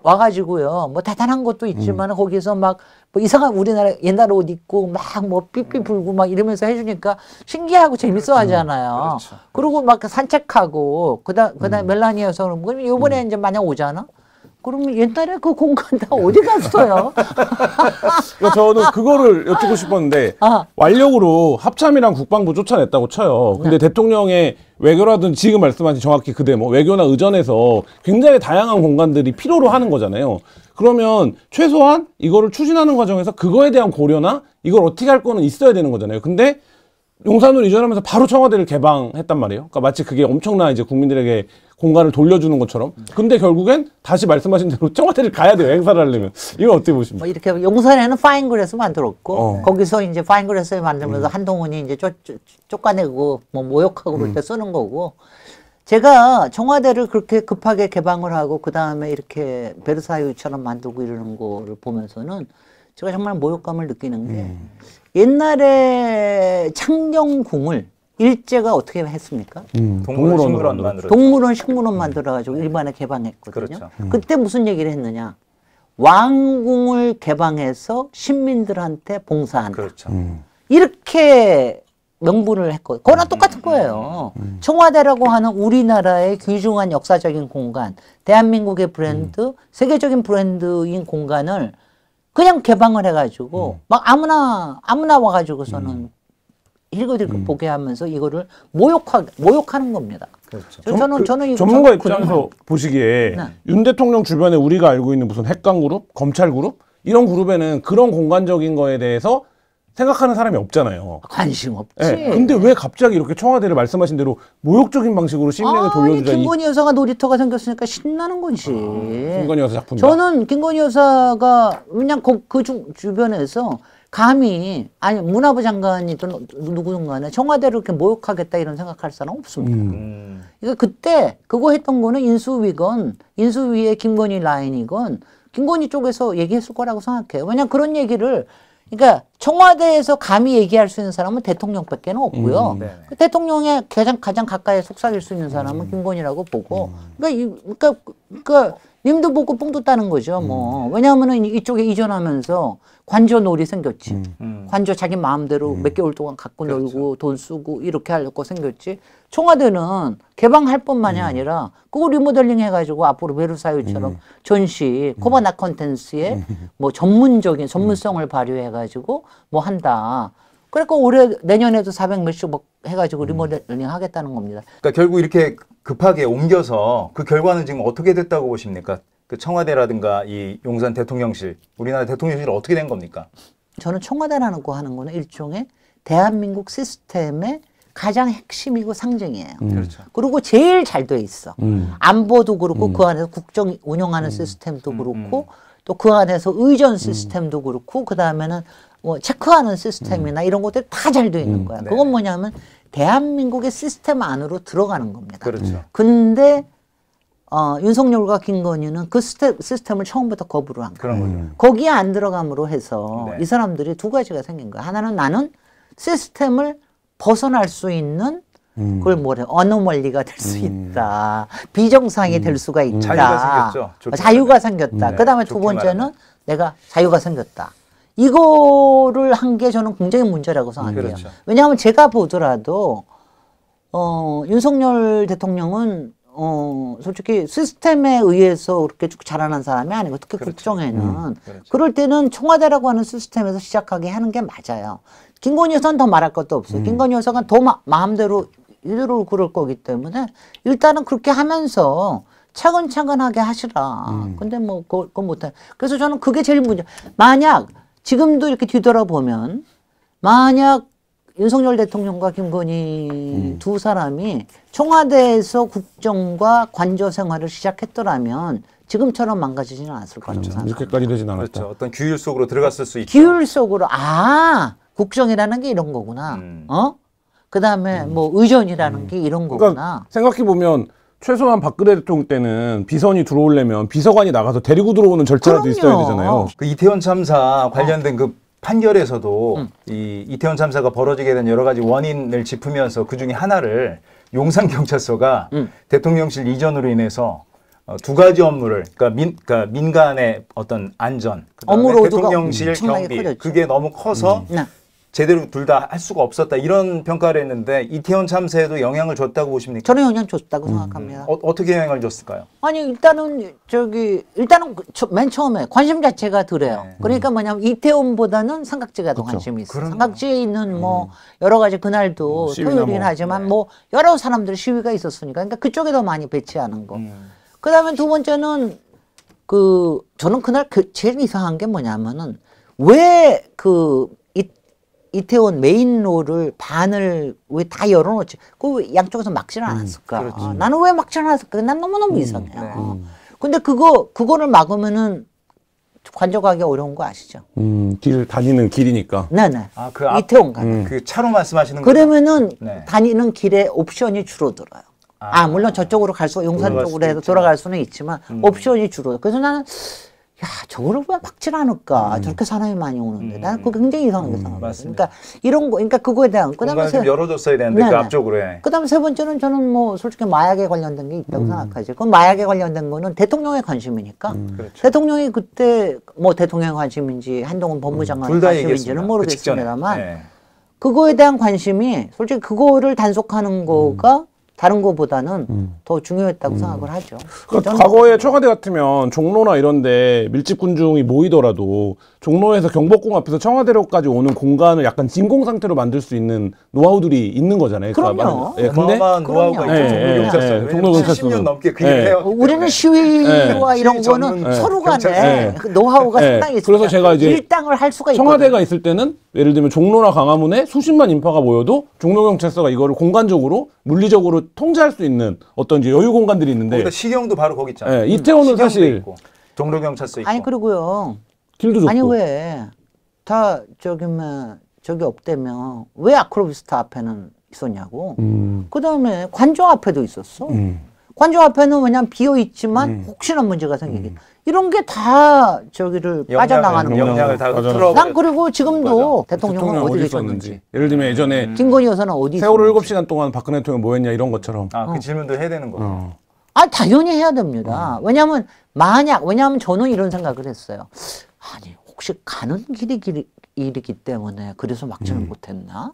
와가지고요. 뭐 대단한 것도 있지만 거기서 막 뭐 이상한 우리나라 옛날 옷 입고 막 뭐 삐삐 불고 막 이러면서 해주니까 신기하고 재밌어 하잖아요. 그렇죠. 그리고 막 산책하고 그다음 멜라니아 여성은 그럼 이번에 이제 만약 오잖아. 그러면 옛날에 그 공간 다 어디 갔어요? 그러니까 저는 그거를 여쭙고 싶었는데 완력으로 합참이랑 국방부 쫓아냈다고 쳐요. 근데 대통령의 외교라든지 지금 말씀하신 정확히 그 데모 외교나 의전에서 굉장히 다양한 공간들이 필요로 하는 거잖아요. 그러면 최소한 이거를 추진하는 과정에서 그거에 대한 고려나 이걸 어떻게 할 거는 있어야 되는 거잖아요. 근데 용산으로 이전하면서 바로 청와대를 개방했단 말이에요. 그러니까 마치 그게 엄청난 이제 국민들에게 공간을 돌려주는 것처럼. 근데 결국엔 다시 말씀하신 대로 청와대를 가야 돼요. 행사를 하려면. 이건 어떻게 보십니까? 뭐 이렇게 용산에는 파인그레스 만들었고 거기서 이제 파인그레스 만들면서 한동훈이 이제 쫓아내고 뭐 모욕하고 그럴 때 쓰는 거고. 제가 청와대를 그렇게 급하게 개방을 하고 그 다음에 이렇게 베르사유처럼 만들고 이러는 거를 보면서는 제가 정말 모욕감을 느끼는 게 옛날에 창녕궁을 일제가 어떻게 했습니까? 동물원 만들었죠. 동물원, 식물원 만들어가지고 일반에 개방했거든요. 그렇죠. 그때 무슨 얘기를 했느냐? 왕궁을 개방해서 시민들한테 봉사한다. 그렇죠. 이렇게 명분을 했거든요. 그거랑 똑같은 거예요. 청와대라고 하는 우리나라의 귀중한 역사적인 공간, 대한민국의 브랜드, 세계적인 브랜드인 공간을 그냥 개방을 해가지고 막 아무나 와가지고서는 힐거들고 보게 하면서 이거를 모욕하는 겁니다. 그렇죠. 저는 이거 전문가 입장에서 보시기에 윤 대통령 주변에 우리가 알고 있는 무슨 핵강 그룹, 검찰 그룹 이런 그룹에는 그런 공간적인 거에 대해서 생각하는 사람이 없잖아요. 관심 없지. 네. 근데 왜 갑자기 이렇게 청와대를 말씀하신 대로 모욕적인 방식으로 시민에게 돌려주자. 김건희 여사가 놀이터가 생겼으니까 신나는 거지. 김건희 여사 작품. 저는 김건희 여사가 그냥 그 주변에서 감히 아니 문화부 장관이든 누구든 간에 청와대를 이렇게 모욕하겠다 이런 생각할 사람 없습니다. 그러니까 그때 그거 했던 거는 인수위의 김건희 라인이건 김건희 쪽에서 얘기했을 거라고 생각해요. 왜냐하면 그런 얘기를 그러니까 청와대에서 감히 얘기할 수 있는 사람은 대통령밖에 없고요. 그 대통령의 가장 가까이 속삭일 수 있는 사람은 김건희라고 보고, 그러니까 님도 보고 뽕도 따는 거죠. 뭐 왜냐하면은 이쪽에 이전하면서 관저놀이 생겼지. 관저 자기 마음대로 몇 개월 동안 갖고 놀고 돈 쓰고 이렇게 하려고 생겼지. 청와대는 개방할 뿐만이 아니라 그거 리모델링 해가지고 앞으로 베르사유처럼 전시 코바나 컨텐츠에 뭐 전문성을 발휘해가지고 뭐 한다. 그러니까 내년에도 400 몇십 억 해가지고 리모델링 하겠다는 겁니다. 그러니까 결국 이렇게 급하게 옮겨서 그 결과는 지금 어떻게 됐다고 보십니까? 그 청와대라든가 이 용산 대통령실, 우리나라 대통령실 어떻게 된 겁니까? 저는 청와대라는 거 하는 거는 일종의 대한민국 시스템의 가장 핵심이고 상징이에요. 그렇죠. 그리고 제일 잘 돼 있어. 안보도 그렇고 그 안에서 국정 운영하는 시스템도 그렇고 또 그 안에서 의전 시스템도 그렇고 그 다음에는 뭐 체크하는 시스템이나 이런 것들이 다 잘 돼 있는 거야. 네. 그건 뭐냐면 대한민국의 시스템 안으로 들어가는 겁니다. 그렇죠. 근데 윤석열과 김건희는 그 시스템을 처음부터 거부를 한 거예요. 그런 거죠. 거기에 안 들어감으로 해서 네. 이 사람들이 두 가지가 생긴 거야. 하나는 나는 시스템을 벗어날 수 있는 그걸 뭐래 어노멀리가 될 수 있다. 비정상이 될 수가 있다. 자유가 생겼죠. 좋게 자유가 생겼다. 네, 그다음에 두 좋게 번째는 말하면. 내가 자유가 생겼다. 이거를 한 게 저는 굉장히 문제라고 생각해요. 그렇죠. 왜냐하면 제가 보더라도 윤석열 대통령은 솔직히 시스템에 의해서 그렇게 쭉 자라난 사람이 아니고 특히 그렇죠. 국정에는 그렇죠. 그럴 때는 청와대라고 하는 시스템에서 시작하게 하는 게 맞아요. 김건희 여사는 더 말할 것도 없어요. 김건희 여사가 더 마음대로 이대로 그럴 거기 때문에 일단은 그렇게 하면서 차근차근하게 하시라. 근데 뭐 그건 못해. 그래서 저는 그게 제일 문제. 만약 지금도 이렇게 뒤돌아보면 만약 윤석열 대통령과 김건희 두 사람이 청와대에서 국정과 관저 생활을 시작했더라면 지금처럼 망가지지는 않았을 거라고 생각합니다. 이렇게까지 되진 않았다. 그렇죠. 어떤 규율 속으로 들어갔을 수 있죠. 기율 속으로 국정이라는 게 이런 거구나. 그다음에 뭐 의전이라는 게 이런 거구나. 그러니까 생각해 보면 최소한 박근혜 대통령 때는 비선이 들어오려면 비서관이 나가서 데리고 들어오는 절차도 그럼요. 있어야 되잖아요. 그 이태원 참사 관련된 그 판결에서도 이 이태원 참사가 벌어지게 된 여러 가지 원인을 짚으면서 그 중에 하나를 용산경찰서가 대통령실 이전으로 인해서 두 가지 업무를 그러니까 민간의 어떤 안전, 그다음에 업무로드가 대통령실 엄청나게 경비 커졌죠. 그게 너무 커서 네. 제대로 둘 다 할 수가 없었다 이런 평가를 했는데 이태원 참사에도 영향을 줬다고 보십니까? 저는 영향 줬다고 생각합니다. 어떻게 영향을 줬을까요? 아니 일단은 맨 처음에 관심 자체가 덜해요. 네. 그러니까 뭐냐면 이태원보다는 삼각지가 더 관심이 있어요. 그럼요. 삼각지에 있는 뭐 여러 가지 그날도 시위나 토요일이긴 뭐. 하지만 네. 뭐 여러 사람들 시위가 있었으니까 그러니까 그쪽에 더 많이 배치하는 거. 그다음에 두 번째는 저는 그날 제일 이상한 게 뭐냐면은 왜 이태원 메인로를 반을 왜 다 열어놓지? 그 양쪽에서 막지는 않았을까? 나는 왜 막지 않았을까? 난 너무너무 이상해요. 근데 그거를 막으면은 관저가기 어려운 거 아시죠? 길 다니는 길이니까. 네네. 아, 그 앞- 이태원 가는. 그 차로 말씀하시는 거죠? 그러면은 네. 다니는 길에 옵션이 줄어들어요. 물론 저쪽으로 갈 수가 용산 돌아갈 쪽으로 수도 해서 있지만. 돌아갈 수는 있지만 옵션이 줄어요. 그래서 나는 저거를 왜 막질 않을까? 저렇게 사람이 많이 오는데 나는 그거 굉장히 이상하게 생각해요. 맞습니다. 그러니까 그거에 대한 공간을 좀 열어줬어야 되는데 그 네네. 앞쪽으로 해. 그다음에 세 번째는 저는 뭐 솔직히 마약에 관련된 게 있다고 생각하죠. 그 마약에 관련된 거는 대통령의 관심이니까 그렇죠. 대통령이 그때 뭐 대통령의 관심인지 한동훈 법무장관의 둘 다 관심인지는 얘기했습니다. 모르겠습니다만 그 직전에. 네. 그거에 대한 관심이 솔직히 그거를 단속하는 거가 다른 거보다는 더 중요했다고 생각을 하죠. 그러니까 저는 과거에 청와대 같으면 종로나 이런데 밀집 군중이 모이더라도 종로에서 경복궁 앞에서 청와대로까지 오는 공간을 약간 진공 상태로 만들 수 있는 노하우들이 있는 거잖아요. 그럼요. 예, 근데 어마어마한 노하우가 그럼요. 있죠. 예, 종로경찰서. 예, 종로경찰서는. 70년 넘게 그 일을 예. 해요. 우리는 시위와 네. 이런 시위 거는 전문 서로 경찰서. 간에 네. 그 노하우가 네. 상당히 있어요. 그래서 제가 이제 일당을 할 수가 있거든요. 청와대가 있을 때는 예를 들면 종로나 광화문에 수십만 인파가 모여도 종로경찰서가 이거를 공간적으로 물리적으로 통제할 수 있는 어떤 이제 여유 공간들이 있는데 거기다 시경도 바로 거기 있잖아요. 예, 이태원은 시경도 사실 있고, 종로경찰서 있고. 아니 그리고요. 길도 좁고 아니 왜 다 저기 없대면 왜 아크로비스타 앞에는 있었냐고. 그다음에 관저 앞에도 있었어. 관저 앞에는 왜냐면 비어 있지만 혹시나 문제가 생기게 이런 게 다 저기를 빠져나가는 거예요. 영향을 다 맞아. 틀어. 난 그리고 지금도 대통령은 대통령 어디 어디 계셨는지, 있었는지 예를 들면 예전에 김건희 여사는 어디 세월호 있었는지. 7시간 동안 박근혜 대통령 뭐 했냐 이런 것처럼 그 질문도 해야 되는 거. 당연히 해야 됩니다. 왜냐하면 저는 이런 생각을 했어요. 아니 혹시 가는 길이기 때문에 그래서 막지는 못했나?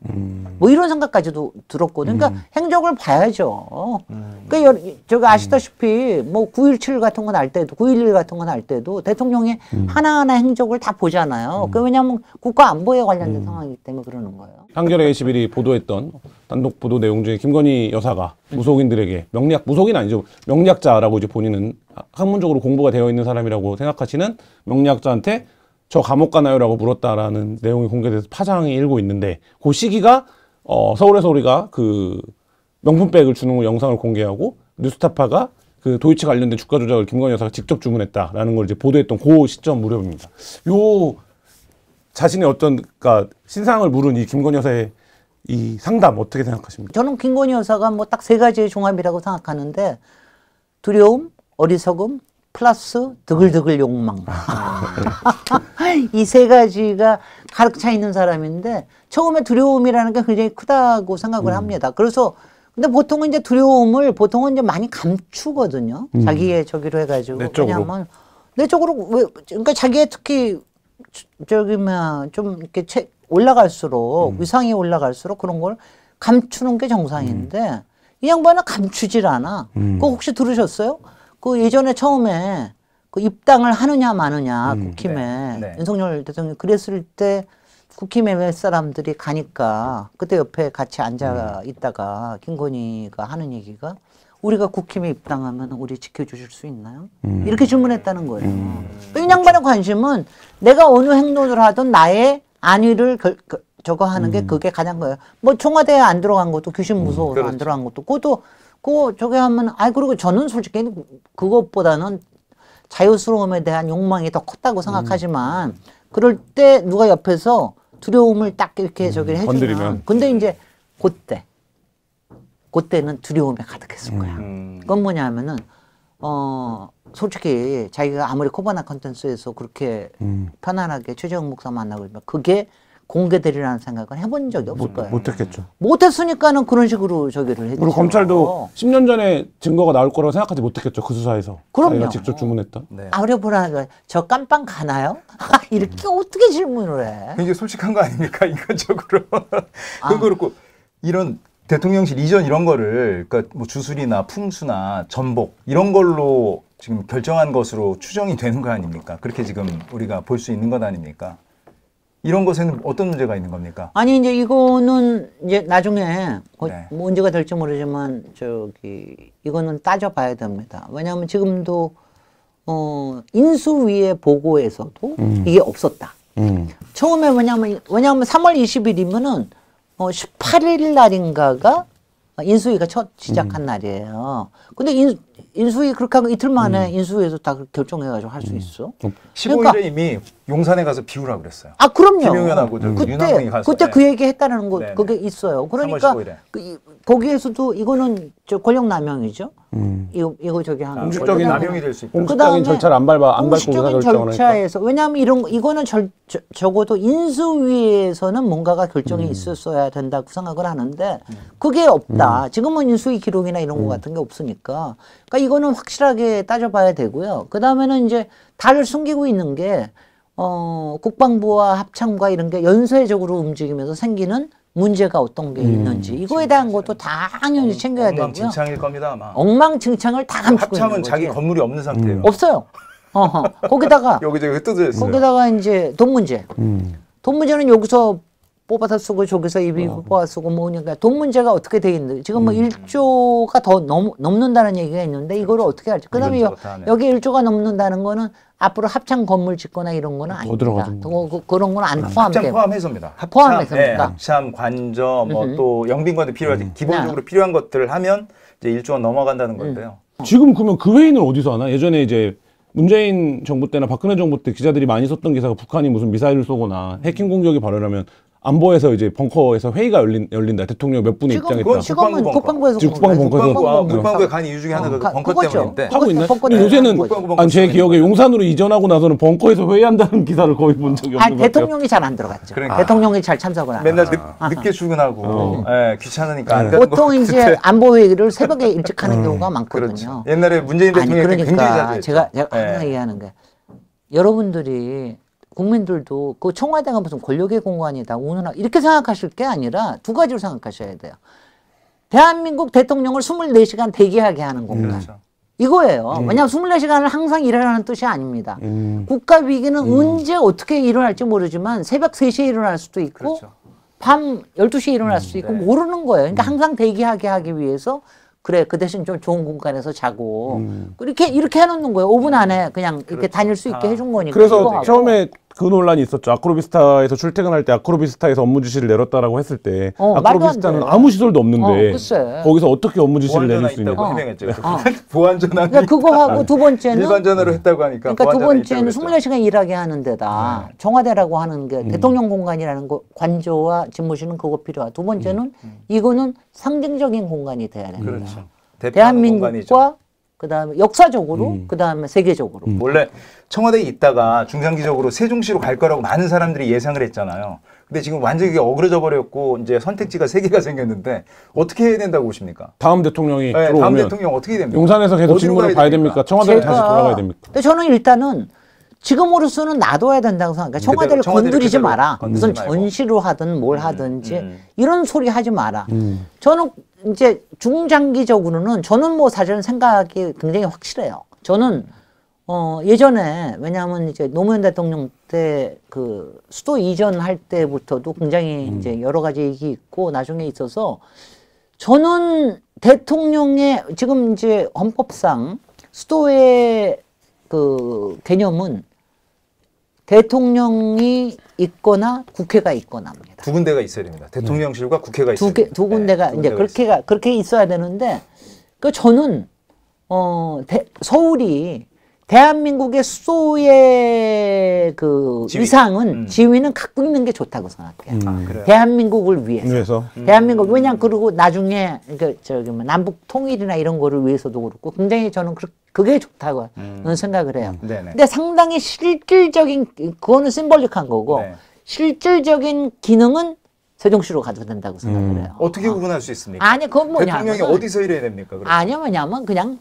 뭐 이런 생각까지도 들었거든요. 그러니까 행적을 봐야죠. 그러니까 저기 아시다시피 뭐 9.17 같은 거 날 때도 9.11 같은 거 날 때도 대통령의 하나하나 행적을 다 보잖아요. 그 왜냐하면 국가 안보에 관련된 상황이기 때문에 그러는 거예요. 한겨레 21이 보도했던 단독 보도 내용 중에 김건희 여사가 무속인들에게 무속인 아니죠. 명리학자라고 이제 본인은 학문적으로 공부가 되어 있는 사람이라고 생각하시는 명리학자한테 저 감옥 가나요라고 물었다라는 내용이 공개돼서 파장이 일고 있는데 그 시기가 서울에서 우리가 그 명품백을 주는 영상을 공개하고 뉴스타파가 그 도이치 관련된 주가 조작을 김건희 여사가 직접 주문했다라는 걸 이제 보도했던 그 시점 무렵입니다. 요 자신의 어떤 그러니까 신상을 물은 이 김건희 여사의 이 상담 어떻게 생각하십니까? 저는 김건희 여사가 뭐 딱 세 가지의 종합이라고 생각하는데 두려움, 어리석음, 플러스 드글드글 욕망. 이 세 가지가 가득 차 있는 사람인데 처음에 두려움이라는 게 굉장히 크다고 생각을 합니다. 그래서 근데 보통은 이제 두려움을 보통은 이제 많이 감추거든요. 자기의 저기로 해가지고. 내적으로. 왜냐하면 내적으로 그러니까 자기의 특히 좀 이렇게 올라갈수록 위상이 올라갈수록 그런 걸 감추는 게 정상인데 이 양반은 감추질 않아. 그거 혹시 들으셨어요? 그 예전에 처음에 그 입당을 하느냐 마느냐 국힘에 네. 네. 윤석열 대통령이 그랬을 때 국힘에 몇 사람들이 가니까 그때 옆에 같이 앉아 있다가 김건희가 하는 얘기가 우리가 국힘에 입당하면 우리 지켜주실 수 있나요? 이렇게 질문했다는 거예요. 이 양반의 관심은 내가 어느 행동을 하든 나의 안위를 저거 하는 게 그게 가장 거예요. 뭐 청와대에 안 들어간 것도 귀신 무서워서 그렇죠. 안 들어간 것도 그거 저게 하면 그리고 저는 솔직히 그것보다는 자유스러움에 대한 욕망이 더 컸다고 생각하지만 그럴 때 누가 옆에서 두려움을 딱 이렇게 저기를 해주면 건드리면. 근데 이제 그때는 두려움에 가득했을 거야. 그건 뭐냐면은 솔직히 자기가 아무리 코바나 컨텐츠에서 그렇게 편안하게 최재형 목사 만나고 그러면 그게 공개되리라는 생각은 해본 적이 없을 거예요. 못했겠죠. 못했으니까는 그런 식으로 저기를 했죠. 그리고 검찰도 10년 전에 증거가 나올 거라고 생각하지 못했겠죠. 그 수사에서. 그럼요. 자기가 직접 주문했던. 네. 아무래보나 저 깜빵 가나요? 이렇게 어떻게 질문을 해? 굉장히 솔직한 거 아닙니까? 인간적으로. 그건 그렇고 이런 대통령실 이전 이런 거를 그러니까 뭐 주술이나 풍수나 전복 이런 걸로 지금 결정한 것으로 추정이 되는 거 아닙니까? 그렇게 지금 우리가 볼 수 있는 것 아닙니까? 이런 것에는 어떤 문제가 있는 겁니까? 아니 이제 이거는 이제 나중에 네. 뭐 문제가 될지 모르지만 이거는 따져봐야 됩니다. 왜냐하면 지금도 인수위의 보고에서도 이게 없었다. 처음에 왜냐하면 3월 20일이면은 18일 날인가가 인수위가 첫 시작한 날이에요. 근데 인수위 그렇게 하고 이틀 만에 인수위에서 다 결정해가지고 할 수 있어. 15일에 그러니까, 이미 용산에 가서 비우라고 그랬어요. 그럼요. 김용현하고 윤한동이 가서. 그때 네. 그 얘기 했다는 거 네, 그게 네. 있어요. 3월 그러니까 15일에. 거기에서도 이거는 권력 남용이죠. 이거 저기 하는 공식적인 거. 남용이 될 수 있다. 공식적인 절차를 안 밟고 공식적인 결정을 하니까. 절차에서 왜냐하면 이거는 적어도 인수위에서는 뭔가가 결정이 있었어야 된다고 생각을 하는데 그게 없다. 지금은 인수위 기록이나 이런 거 같은 게 없으니까. 그러니까 이거는 확실하게 따져봐야 되고요. 그 다음에는 이제 다를 숨기고 있는 게 국방부와 합참과 이런 게 연쇄적으로 움직이면서 생기는 문제가 어떤 게 있는지 이거에 대한 것도 당연히 챙겨야 되고요. 엉망진창일 겁니다 아마. 엉망진창을 다 감추고 있는 합참은 거지. 자기 건물이 없는 상태예요. 없어요. 거기다가 여기저기 흩어져 있어요. 거기다가 이제 돈 문제. 돈 문제는 여기서 뽑아서 쓰고 저기서 이비 뽑아 쓰고 뭐니까 돈 문제가 어떻게 돼 있는데 지금 뭐 1조가 더 넘는다는 얘기가 있는데 이거를 어떻게 할지. 그다음에 여기 1조가 넘는다는 거는 앞으로 합참 건물 짓거나 이런 거는 아닙니다. 그런 건 안 포함돼요. 합참 포함해서입니다. 포함해서입니다. 네, 합참, 관저, 뭐 또 영빈관도 필요하지. 기본적으로 필요한 것들을 하면 이제 1조가 넘어간다는 건데요. 지금 그러면 그 회의는 어디서 하나? 예전에 이제 문재인 정부 때나 박근혜 정부 때 기자들이 많이 썼던 기사가 북한이 무슨 미사일을 쏘거나 해킹 공격이 발生하면 안보에서 이제 벙커에서 회의가 열린다. 대통령 몇 분이 입장했다. 지금은 국방부에서 국방부에 간 이유 중에 하나가 그 벙커 때문인데. 하고 있나요? 요새는 제 기억에 용산으로 이전하고 나서는 벙커에서 회의한다는 기사를 거의 본 적이 없는 것 같아요. 대통령이 잘 안 들어갔죠. 그러니까. 대통령이 잘 참석을 안 맨날 늦게 출근하고 귀찮으니까 안 가는 보통 거 이제 안보 회의를 새벽에 일찍 하는 경우가 많거든요. 그렇죠. 옛날에 문재인 대통령이 굉장히 자주 했죠. 제가 항상 얘기하는 게 여러분들이 국민들도 그 청와대가 무슨 권력의 공간이다, 운운하고 이렇게 생각하실 게 아니라 두 가지로 생각하셔야 돼요. 대한민국 대통령을 24시간 대기하게 하는 공간. 그렇죠. 이거예요. 왜냐하면 24시간을 항상 일하라는 뜻이 아닙니다. 국가 위기는 언제 어떻게 일어날지 모르지만 새벽 3시에 일어날 수도 있고 그렇죠. 밤 12시에 일어날 수도 있고 네. 모르는 거예요. 그러니까 항상 대기하게 하기 위해서 그래 그 대신 좀 좋은 공간에서 자고 이렇게 해놓는 거예요. 5분 안에 그냥 이렇게 다닐 수 있게 해준 거니까. 그래서 처음에 그 논란이 있었죠. 아크로비스타에서 출퇴근할 때 아크로비스타에서 업무 지시를 내렸다라고 했을 때 아크로비스타는 아무 시설도 없는데 거기서 어떻게 업무 지시를 내릴 수 있냐. 해명했죠. 보안 전환이 그러니까 그거 하고 두 번째는 일반 전화로 했다고 하니까. 그러니까 두 번째는 24시간 일하게 하는 데다 청와대라고 하는 게 대통령 공간이라는 거 관저와 집무실은 그거 필요하고 두 번째는 이거는 상징적인 공간이 돼야 됩니다. 그렇죠. 대한민국과 그다음에 역사적으로 그다음에 세계적으로 원래 청와대에 있다가 중장기적으로 세종시로 갈 거라고 많은 사람들이 예상을 했잖아요. 근데 지금 완전히 어그러져 버렸고 이제 선택지가 3개가 생겼는데 어떻게 해야 된다고 보십니까? 다음 대통령이 네, 들어오면 다음 대통령 어떻게 됩니까? 용산에서 계속 질문을 봐야 됩니까? 청와대로 다시 돌아가야 됩니까? 근데 저는 일단은 지금으로서는 놔둬야 된다고 생각해요. 청와대를 건드리지 마라. 무슨 말고. 전시로 하든 뭘 하든지 이런 소리 하지 마라. 저는 이제 중장기적으로는 저는 뭐 사실은 생각이 굉장히 확실해요. 저는 예전에 왜냐하면 이제 노무현 대통령 때 그 수도 이전할 때부터도 굉장히 이제 여러 가지 얘기 있고 나중에 있어서 저는 대통령의 지금 이제 헌법상 수도의 그 개념은 대통령이 있거나 국회가 있거나입니다. 두 군데가 있어야 됩니다. 대통령실과 국회가 있어야 됩니다. 두 군데가 이제 그렇게 있어야 되는데 그 저는 서울이 대한민국의 수도의 그 지위. 위상은 지위는 갖고 있는 게 좋다고 생각해요. 그래요? 대한민국을 위해서. 그래서 대한민국 왜냐면 그리고 나중에 그 저기 뭐 남북 통일이나 이런 거를 위해서도 그렇고 굉장히 저는 그게 좋다고 생각을 해요. 네네. 근데 상당히 실질적인 그거는 심볼릭한 거고 네. 실질적인 기능은 세종시로 가도 된다고 생각을 해요. 어떻게 구분할 수 있습니까? 아니 그건 뭐냐면 대통령이 어디서 일해야 됩니까? 그럼? 아니야 뭐냐면 그냥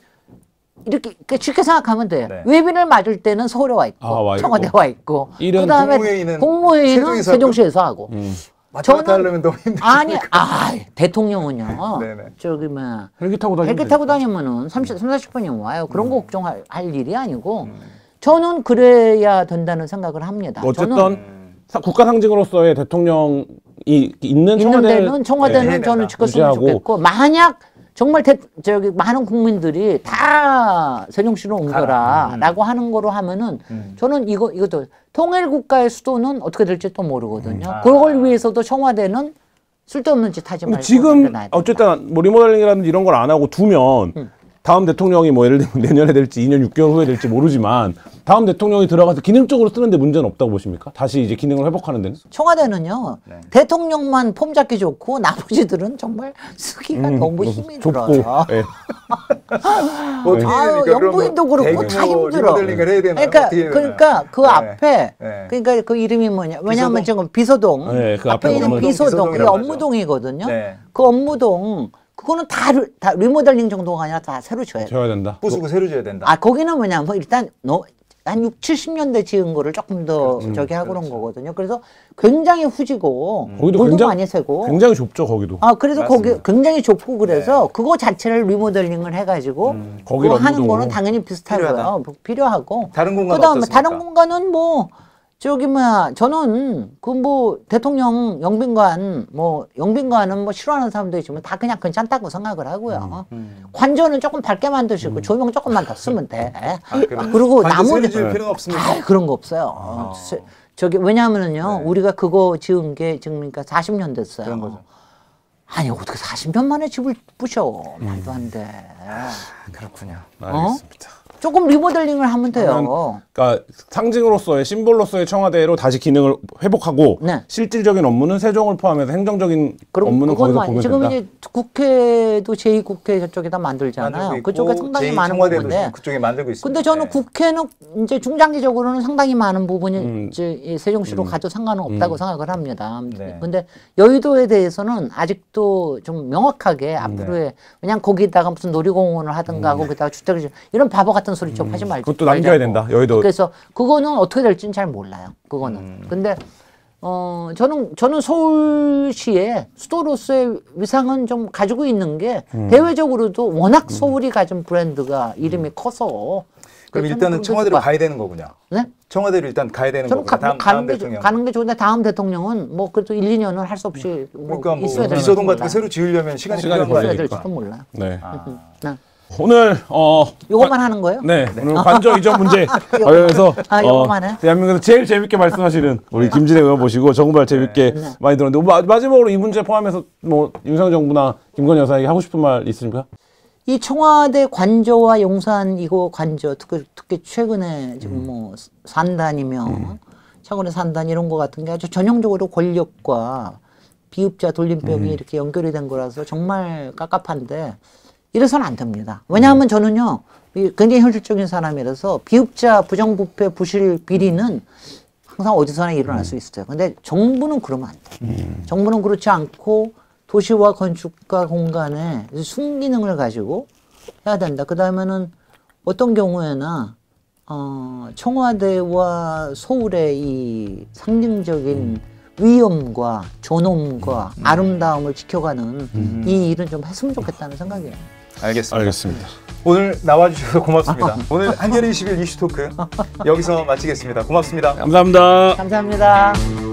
이렇게 쉽게 생각하면 돼요. 네. 외빈을 맞을 때는 서울에 와 있고 와 있고. 청와대 와 있고 일은 그다음에 국무회의는 세종시에서 하고 왔다 갔다 하려면 너무 힘들지. 아니 대통령은요. 네네. 저기 뭐 헬기 타고 다니면 헬기 타고 다니면은 40분이면 와요. 그런 거 걱정할 일이 아니고 저는 그래야 된다는 생각을 합니다. 어쨌든 저는 국가 상징으로서의 대통령이 있는 청와대는 네, 저는 네, 지켰으면 유지하고. 좋겠고 만약 정말 저기 많은 국민들이 다 세종시로 옮겨라라고 하는 거로 하면은 저는 이것도 통일국가의 수도는 어떻게 될지 또 모르거든요. 그걸 위해서도 청와대는 쓸데없는 짓 하지 말고 지금 어쨌든 뭐 리모델링이라든지 이런 걸 안 하고 두면 다음 대통령이 뭐 예를 들면 내년에 될지 2년 6개월 후에 될지 모르지만 다음 대통령이 들어가서 기능적으로 쓰는데 문제는 없다고 보십니까? 다시 이제 기능을 회복하는 데는? 청와대는 대통령만 폼 잡기 좋고 나머지들은 정말 쓰기가 너무 힘이 좁고 들어요. 예. 어떻게 아유, 됩니까? 영부인도 그럼 그렇고 뭐 다 힘들어. 리모델링을 해야 되나요? 그러니까 그 네. 앞에 네. 그러니까 그 이름이 뭐냐? 왜냐하면 비서동? 지금 비서동 네, 그 앞에 앞에 있는 업무동, 비서동 그게 비서동이라고 업무동이거든요. 네. 그 업무동 그거는 다 리모델링 정도가 아니라 다 새로 줘야 돼. 줘야 된다. 부수고 새로 줘야 된다. 아 거기는 뭐냐면 뭐 일단 한 6, 70년대 지은 거를 조금 더 저기 하고 그런 거거든요. 그래서 굉장히 후지고 거기도 물도 굉장히- 많이 새고 굉장히 좁죠 거기도. 아 그래서 맞습니다. 거기 굉장히 좁고 그래서 그거 자체를 리모델링을 해가지고 거기를 그거 하는 업무도 거는 당연히 비슷하고요. 필요하고 다른 공간 그다음에 어떻습니까? 다른 공간은 뭐 저기 뭐야 저는 그 뭐 대통령 영빈관은 뭐 싫어하는 사람도 있지만 다 그냥 괜찮다고 생각을 하고요. 관전은 조금 밝게 만드시고 조명 조금만 더 쓰면 돼. 그리고 나머지 줄 필요는 없습니까? 아, 그런 거 없어요. 저기 왜냐하면은요 우리가 그거 지은 게 지금 그러니까 40년 됐어요. 그런 거죠. 아니 어떻게 40년 만에 집을 부셔 말도 안 돼. 그렇군요. 알겠습니다. 조금 리모델링을 하면 돼요. 그러니까 상징으로서의 심볼로서의 청와대로 다시 기능을 회복하고 네. 실질적인 업무는 세종을 포함해서 행정적인 업무는 거기서 보면 지금 된다. 이제 국회도 제2국회 저쪽에다 만들고 만들잖아요. 있고, 그쪽에 상당히 많은 청와대도 부분인데. 그쪽에 만들고 있습니다. 근데 저는 네. 국회는 이제 중장기적으로는 상당히 많은 부분이 이제 이 세종시로 가도 상관은 없다고 생각을 합니다. 네. 근데 여의도에 대해서는 아직도 좀 명확하게 앞으로의 그냥 거기다가 무슨 놀이공원을 하든가 거기다가 주택을 이런 바보 같은 소리 좀 하지 말고. 그것도 남겨야 된다. 여의도. 그래서 그거는 어떻게 될지는 잘 몰라요. 그거는. 근데 저는 서울시의 수도로서의 위상은 좀 가지고 있는 게 대외적으로도 워낙 서울이 가진 브랜드가 이름이 커서 그럼 저는 일단은 그게 청와대로 좋아. 가야 되는 거군요. 네? 청와대로 일단 가야 되는 저는 거군요. 대통령. 가는 게 좋은데 다음 대통령은 뭐 그래도 1, 2년은 할 수 없이 뭐 그러니까 뭐 있어야 될지 비서동 같은 거 몰라요. 새로 지으려면 시간이 시간이 필요한 거 있어야 아니에요? 걸리니까. 될지도 몰라요. 네. 네. 오늘 요것만 하는 거예요? 네, 오늘 관저 이전 문제 관련해서 요것만 해? 대한민국에서 제일 재밌게 말씀하시는 우리 김진애 의원 모시고 정말 재밌게 많이 들었는데 마지막으로 이 문제 포함해서 뭐 윤석열 정부나 김건희 여사에게 하고 싶은 말 있습니까? 이 청와대 관저와 용산 이거 관저 특히 최근에 지금 뭐 산단이며 차관의 산단 이런 거 같은 게 아주 전형적으로 권력과 비읍자 돌림병이 이렇게 연결이 된 거라서 정말 깝깝한데 이래서는 안 됩니다. 왜냐하면 저는요 굉장히 현실적인 사람이라서 비읍자 부정부패 부실 비리는 항상 어디서나 일어날 수 있어요. 근데 정부는 그러면 안 돼. 정부는 그렇지 않고 도시와 건축과 공간에 순기능을 가지고 해야 된다. 그 다음에는 어떤 경우에나 청와대와 서울의 이 상징적인 위엄과 존엄과 아름다움을 지켜가는 이 일은 좀 했으면 좋겠다는 생각이에요. 알겠습니다. 알겠습니다. 오늘 나와주셔서 고맙습니다. 오늘 한겨레 21 이슈토크 여기서 마치겠습니다. 고맙습니다. 감사합니다. 감사합니다.